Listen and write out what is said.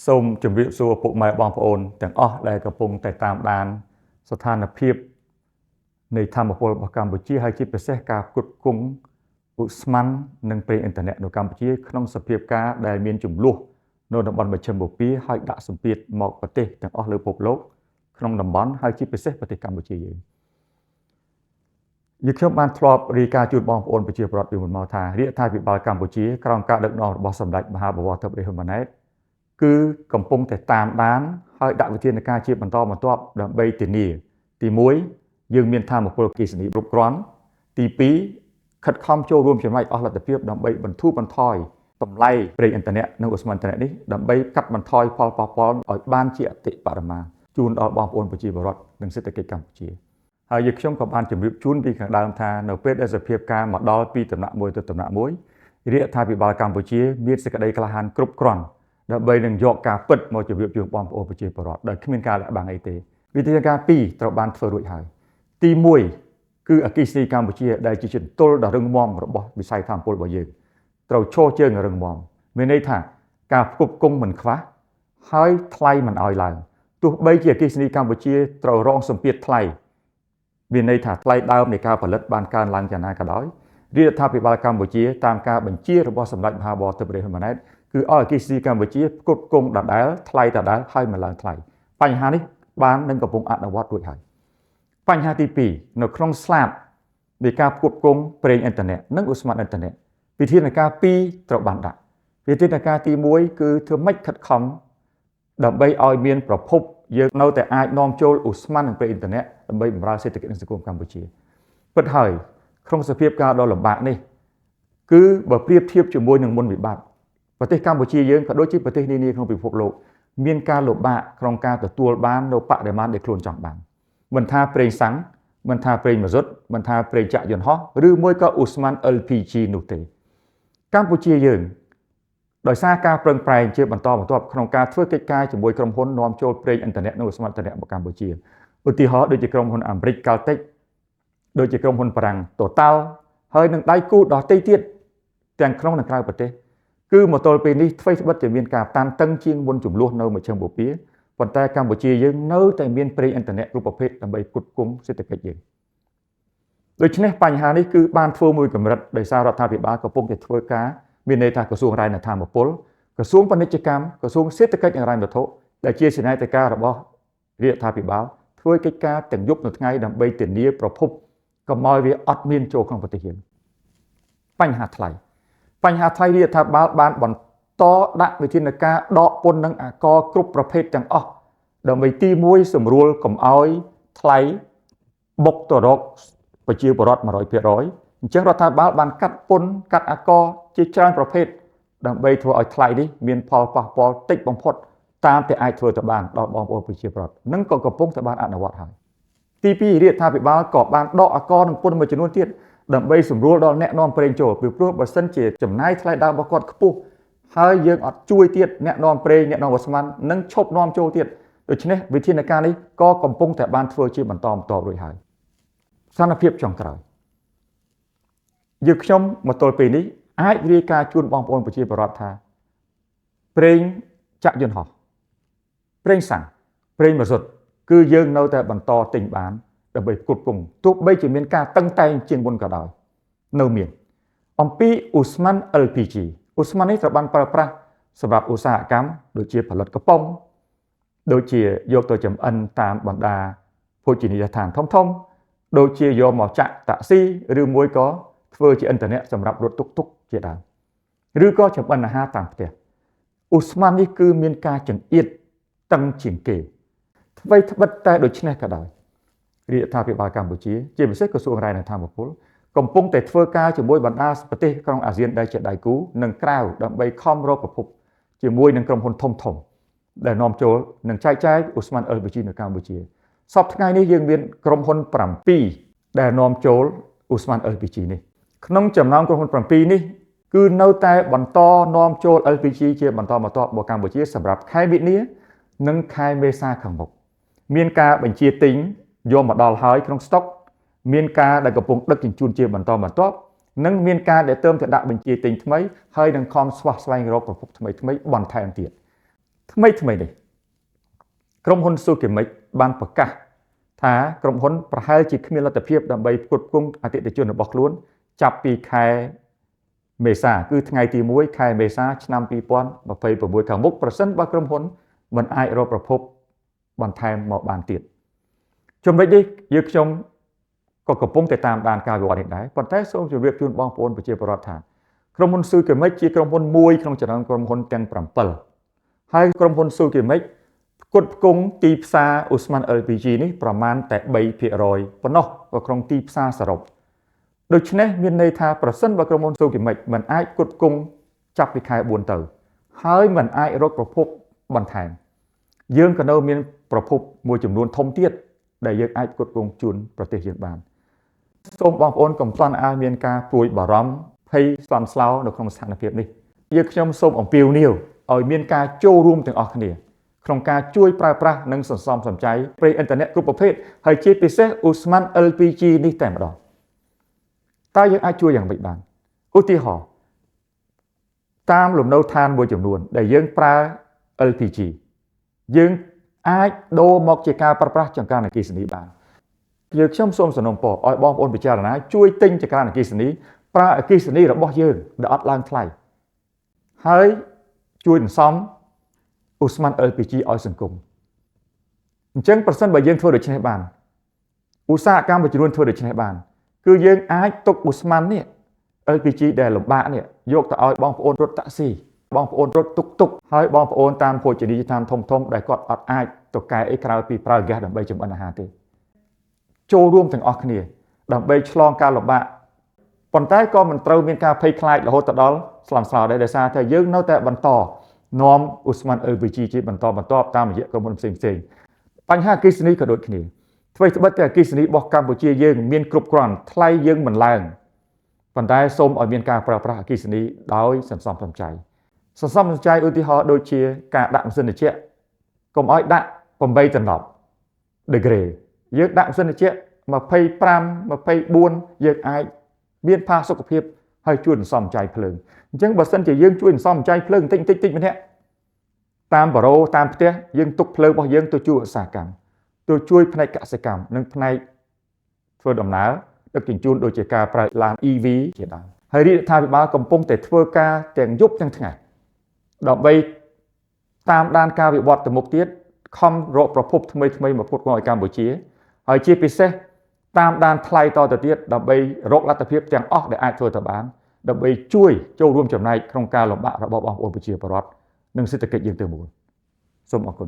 សូមជម្រាបសួរពុកម៉ែបងប្អូនទាំងអស់ដែលកំពុងតែតាមដានស្ថានភាពនៃធម្មពលរបស់កម្ពុជាហើយជាពិសេសការផ្គត់ផ្គង់ឧស្ម័ននិងប្រេងឥន្ធនៈនៅកម្ពុជាក្នុងសភាពការដែលមានចំនួននៅតំបន់មជ្ឈិមបូព៌ាហើយដាក់សម្ពាធមកប្រទេសទាំងអស់លើពិភពលោកក្នុងតំបន់ហើយជាពិសេសប្រទេសកម្ពុជាយើងខ្ញុំបានធ្លាប់រាយការណ៍ជូនបងប្អូនប្រជាពលរដ្ឋពីមុនមកថារាជរដ្ឋាភិបាលកម្ពុជាក្រោមការដឹកនាំរបស់សម្ដេចមហាបវរធិបតីហ៊ុនម៉ាណែតគឺកំពុងតែតាមដានហើយដាក់វិធានការជាបន្តបន្ទាប់ដើម្បីធានាទី1យើងមានធម៌ពលអគ្គិសនីគ្រប់គ្រាន់ទី2ខិតខំចូលរួមចំណែកអស់លទ្ធភាពដើម្បីបន្ធូរបន្ថយតម្លៃប្រេងឥន្ធនៈនិងឧស្ម័នឥន្ធនៈនេះដើម្បីកាត់បន្ថយផលប៉ះពាល់ឲ្យបានជាអតិបរមាជូនដល់បងប្អូនប្រជាពលរដ្ឋនិងសេដ្ឋកិច្ចកម្ពុជាហើយខ្ញុំក៏បានជម្រាបជូនពីខាងដើមថានៅពេលដែលសភាពការមកដល់ពីដំណាក់មួយទៅដំណាក់មួយរាជរដ្ឋាភិបាលកម្ពុជាមានសេចក្តីក្លាហានគ្រប់គ្រាន់ដើម្បីនឹងយកការពិតមកជម្រាបជូនបងប្អូនប្រជាពលរដ្ឋដោយគ្មានការលាក់បាំងអីទេវិធានការ2ត្រូវបានធ្វើរួចហើយទី1គឺអគ្គិសនីកម្ពុជាដែលជាជំទល់ដ៏រឹងមាំរបស់វិស័យធម្មពលរបស់យើងត្រូវឈរជើងរឹងមាំមានន័យថាការផ្គប់ផ្គង់មិនខ្វះហើយថ្លៃមិនឲ្យឡើងទោះបីជាអគ្គិសនីកម្ពុជាត្រូវរងសម្ពាធថ្លៃមានន័យថាថ្លៃដើមនៃការផលិតបានកើនឡើងយ៉ាងណាក៏ដោយរាជរដ្ឋាភិបាលកម្ពុជាតាមការបញ្ជារបស់សម្ដេចមហាបវរធិបតីហ៊ុនម៉ាណែតគឺឲ្យអគ្គិសនីកម្ពុជាផ្គត់ផ្គង់ដដែលថ្លៃដដែលហើយមិនឡើងថ្លៃបញ្ហានេះបាននឹងកំពុងអនុវត្តរួចហើយបញ្ហាទី2នៅក្នុងស្លាបនៃការផ្គត់ផ្គង់ប្រេងឥន្ធនៈនិងឧស្ម័នឥន្ធនៈវិធានការ2ត្រូវបានដាក់វិធានការទី1គឺធ្វើម៉េចខិតខំដើម្បីឲ្យមានប្រភពយើងនៅតែអាចនាំចូលឧស្ម័ននិងប្រេងឥន្ធនៈដើម្បីបម្រើសេដ្ឋកិច្ចនិងសង្គមកម្ពុជាពិតហើយក្នុងសភាពការដ៏លំបាកនេះគឺបើប្រៀបធៀបជាមួយនឹងមុនវិបត្តិប្រទេសកម្ពុជាយើងក៏ដូចជាប្រទេសនានាក្នុងពិភពលោកមានការលំបាកក្នុងការទទួលបាននូវបរិមាណដែលខ្លួនចង់បានមិនថាប្រេងសាំងមិនថាប្រេងម៉ាស៊ុតមិនថាប្រេងចក្រយន្តហោះឬមួយក៏ឧស្ម័ន LPG នោះទេកម្ពុជាយើងដោយសារការប្រឹងប្រែងជាបន្តបន្ទាប់ក្នុងការធ្វើកិច្ចការជាមួយក្រុមហ៊ុននាំចូលប្រេងឥន្ធនៈនិងឧស្ម័នឥន្ធនៈរបស់កម្ពុជាឧទាហរណ៍ដូចជាក្រុមហ៊ុនអាមេរិក Caltex ដូចជាក្រុមហ៊ុនបារាំង Total ហើយនឹងដៃគូដទៃទៀតទាំងក្នុងនិងក្រៅប្រទេសគឺមកទល់ពេលនេះថ្មីត្បិតតែមានការតានតឹងជាងមុនចំនួននៅមជ្ឈិមបូព៌ាប៉ុន្តែកម្ពុជាយើងនៅតែមានប្រេងឥន្ធនៈគ្រប់ប្រភេទដើម្បីផ្គត់ផ្គង់សេដ្ឋកិច្ចយើងដូច្នេះបញ្ហានេះគឺបានធ្វើមួយកម្រិតដោយសាររដ្ឋាភិបាលកំពុងតែធ្វើការមានន័យថាក្រសួងរាយរដ្ឋាភិបាលក្រសួងពាណិជ្ជកម្មក្រសួងសេដ្ឋកិច្ចនិងហិរញ្ញវត្ថុដែលជាសេនាធិការរបស់រាជរដ្ឋាភិបាលធ្វើកិច្ចការទាំងយប់និងថ្ងៃដើម្បីធានាប្រភពកុំឲ្យវាអត់មានចូលក្នុងប្រទេសយើងបញ្ហាថ្លៃរាជរដ្ឋាភិបាលបានបន្តដាក់វិធានការដកពន្ធនិងអាករគ្រប់ប្រភេទទាំងអស់ដើម្បីទី1សម្រួលកុំឲ្យថ្លៃបុកទៅរកប្រជាពលរដ្ឋ 100% អញ្ចឹងរដ្ឋាភិបាលបានកាត់ពន្ធកាត់អាករជាច្រើនប្រភេទដើម្បីធ្វើឲ្យថ្លៃនេះមានផលប៉ះពាល់តិចបំផុតតាមតែអាចធ្វើទៅបានដល់បងប្អូនប្រជាពលរដ្ឋនិងក៏កំពុងតែបានអនុវត្តហើយទី2រាជរដ្ឋាភិបាលក៏បានដកអាករនិងពន្ធមួយចំនួនទៀតដើម្បីសម្រួលដល់អ្នកនាំប្រេងចូលពីព្រោះបើសិនជាចំណាយថ្លៃដើមរបស់គាត់ខ្ពស់ហើយយើងអត់ជួយទៀតអ្នកនាំប្រេងអ្នកនាំឧស្ម័ននិងឈប់នាំចូលទៀតដូច្នេះវិធានការនេះក៏កំពុងតែបានធ្វើជាបន្តបន្ទាប់រួចហើយស្ថានភាពចុងក្រោយយើងខ្ញុំមកទល់ពេលនេះអាចរាយការណ៍ជូនបងប្អូនប្រជាពលរដ្ឋថាប្រេងចក្រយន្តហោះប្រេងសាំងប្រេងម៉ាស៊ុតគឺយើងនៅតែបន្តទិញបានដើម្បីផ្គត់ផ្គង់ទោះបីជាមានការតឹងតែងជាងមុនក៏ដោយនៅមានអំពីឧស្ម័ន LPG ឧស្ម័ននេះត្រូវបានប្រើប្រាស់សម្រាប់ឧស្សាហកម្មដូចជាផលិតកំប៉ុងដូចជាយកទៅចម្អិនតាមបណ្ដាភោជនីយដ្ឋានធំៗដូចជាយកមកចាក់តាក់ស៊ីឬមួយក៏ធ្វើជាឥន្ធនៈសម្រាប់រថតុកជាដើមឬក៏ចម្អិនអាហារតាមផ្ទះឧស្ម័ននេះគឺមានការចង្អៀតតឹងជាងគេថ្មីត្បិតតែដូច្នេះក៏ដោយរាជរដ្ឋាភិបាលកម្ពុជាជាពិសេសក្រសួងរាយរដ្ឋាភិបាលកំពុងតែធ្វើការជាមួយបណ្ដាប្រទេសក្នុងអាស៊ានដែលជាដៃគូនិងក្រៅដើម្បីខំរកប្រភពជាមួយនឹងក្រុមហ៊ុនធំដែលនាំចូលនិងចែកចាយឧស្ម័ន LPG នៅកម្ពុជាសប្តាហ៍ថ្ងៃនេះយើងមានក្រុមហ៊ុន7ដែលនាំចូលឧស្ម័ន LPG នេះក្នុងចំណោមក្រុមហ៊ុន7នេះគឺនៅតែបន្តនាំចូល LPG ជាបន្តបន្ទាប់មកកម្ពុជាសម្រាប់ខែមីនានិងខែមេសាខាងមុខមានការបញ្ជាទិញយកមកដល់ហើយក្នុងស្តុកមានការដែលកំពុងដឹកជញ្ជូនជាបន្តបន្ទាប់និងមានការដែលទើបតែដាក់បញ្ជាទិញថ្មីហើយនឹងខំស្វះស្វែងរកប្រភពថ្មីបន្ថែមទៀត ថ្មីនេះក្រុមហ៊ុន Sukimic បានប្រកាសថាក្រុមហ៊ុនប្រហែលជាគ្មានលទ្ធភាពដើម្បីផ្គត់ផ្គង់អតិថិជនរបស់ខ្លួនចាប់ពីខែមេសាគឺថ្ងៃទី1ខែមេសាឆ្នាំ2026ខាងមុខប្រសិនបើក្រុមហ៊ុនមិនអាចរកប្រភពបន្ថែមមកបានទៀតចំណុចនេះយើងខ្ញុំក៏កំពុងតែតាមដានការវិវត្តនេះដែរប៉ុន្តែសូមជម្រាបជូនបងប្អូនប្រជាពលរដ្ឋថាក្រុមហ៊ុន Sukimic ជាក្រុមហ៊ុនមួយក្នុងចំណោមក្រុមហ៊ុនទាំង7ហើយក្រុមហ៊ុន Sukimic ផ្គត់ផ្គង់ទីផ្សារអូស្មန် LPG នេះប្រមាណតែ3%ប៉ុណ្ណោះនៅក្នុងទីផ្សារសរុបដូច្នេះមានន័យថាប្រសិនបើក្រុមហ៊ុន Sukimic មិនអាចផ្គត់ផ្គង់ចាប់ពីខែ4ទៅហើយមិនអាចរកប្រភពបន្ថែមយើងក៏នៅមានប្រភពមួយចំនួនធំទៀតដែលយើងអាចផ្គត់ផ្គង់ជូនប្រទេសយើងបានសូមបងប្អូនកុំទាន់ឲ្យមានការព្រួយបារម្ភភ័យស្លន់ស្លោនៅក្នុងស្ថានភាពនេះយើងខ្ញុំសូមអំពាវនាវឲ្យមានការចូលរួមទាំងអស់គ្នាក្នុងការជួយប្រើប្រាស់និងសន្សំសំចៃប្រេងឥន្ធនៈគ្រប់ប្រភេទហើយជាពិសេសអូស្មန် LPG នេះតែម្ដងតើយើងអាចជួយយ៉ាងម៉េចបានឧទាហរណ៍តាមលំនៅឋានមួយចំនួនដែលយើងប្រើ LPG យើងអាចដូរមកជាការប្រើប្រាស់ចង្ក្រានអគ្គិសនីបានយើងខ្ញុំសូមសំណូមពរឲ្យបងប្អូនពិចារណាជួយទិញចង្ក្រានអគ្គិសនីប្រើអគ្គិសនីរបស់យើងដែលអត់ឡើងថ្លៃហើយជួយសន្សំអូស្មန် LPG ឲ្យសង្គមអញ្ចឹងប្រសិនបើយើងធ្វើដូច្នេះបានឧស្សាហកម្មមួយចំនួនធ្វើដូច្នេះបានគឺយើងអាចទុកអូស្មန်នេះ LPG ដែលលំបាកនេះយកទៅឲ្យបងប្អូនរត់តាក់ស៊ីបងប្អូនរត់តុកហើយបងប្អូនតាមភោជនីយដ្ឋានធំដែលគាត់អត់អាចទៅកែអីក្រៅពីប្រើហ្គាសដើម្បីចម្អិនអាហារទេចូលរួមទាំងអស់គ្នាដើម្បីឆ្លងការលំបាកប៉ុន្តែក៏មិនត្រូវមានការភ័យខ្លាចរហូតទៅដល់ស្លន់ស្លោដែរដោយសារតែយើងនៅតែបន្តនាំអូស្មန် LPG ជាបន្តតាមរយៈក្រុមហ៊ុនផ្សេងបញ្ហាអគ្គិសនីក៏ដូចគ្នាអ្វីត្បិតតែអគ្គិសនីរបស់កម្ពុជាយើងមានគ្រប់គ្រាន់ថ្លៃយើងមិនឡើងប៉ុន្តែសូមឲ្យមានការប្រើប្រាស់អគ្គិសនីដោយសន្សំសំចៃឧទាហរណ៍ដូចជាការដាក់ម៉ាស៊ីនត្រជាក់កុំឲ្យដាក់8ដណ្ដប់ដឺក្រេយើងដាក់ម៉ាស៊ីនត្រជាក់25 24យើងអាចមានផាសុកភាពហើយជួយសន្សំសំចៃភ្លើងអញ្ចឹងបើសិនជាយើងជួយសន្សំសំចៃភ្លើងតិចម្នាក់តាមបារោតាមផ្ទះយើងទុកភ្លើងរបស់យើងទៅជួយឧស្សាហកម្មទៅជួយផ្នែកកសិកម្មនិងផ្នែកធ្វើដំណើរដឹកជញ្ជូនដូចជាការប្រើឡាន EV ជាដើមហើយរាជរដ្ឋាភិបាលកំពុងតែធ្វើការទាំងយប់ទាំងថ្ងៃដើម្បីតាមដានការវិវត្តទៅមុខទៀតខំរកប្រភពថ្មីមកផ្គត់ផ្គង់ឲ្យកម្ពុជាហើយជាពិសេសតាមដានថ្លៃតទៅទៀតដើម្បីរកលទ្ធភាពទាំងអស់ដែលអាចធ្វើទៅបានដើម្បីជួយចូលរួមចំណែកក្នុងការលំបាករបស់បងប្អូនប្រជាពលរដ្ឋនិងសេដ្ឋកិច្ចយើងទៅមុខសូមអរគុណ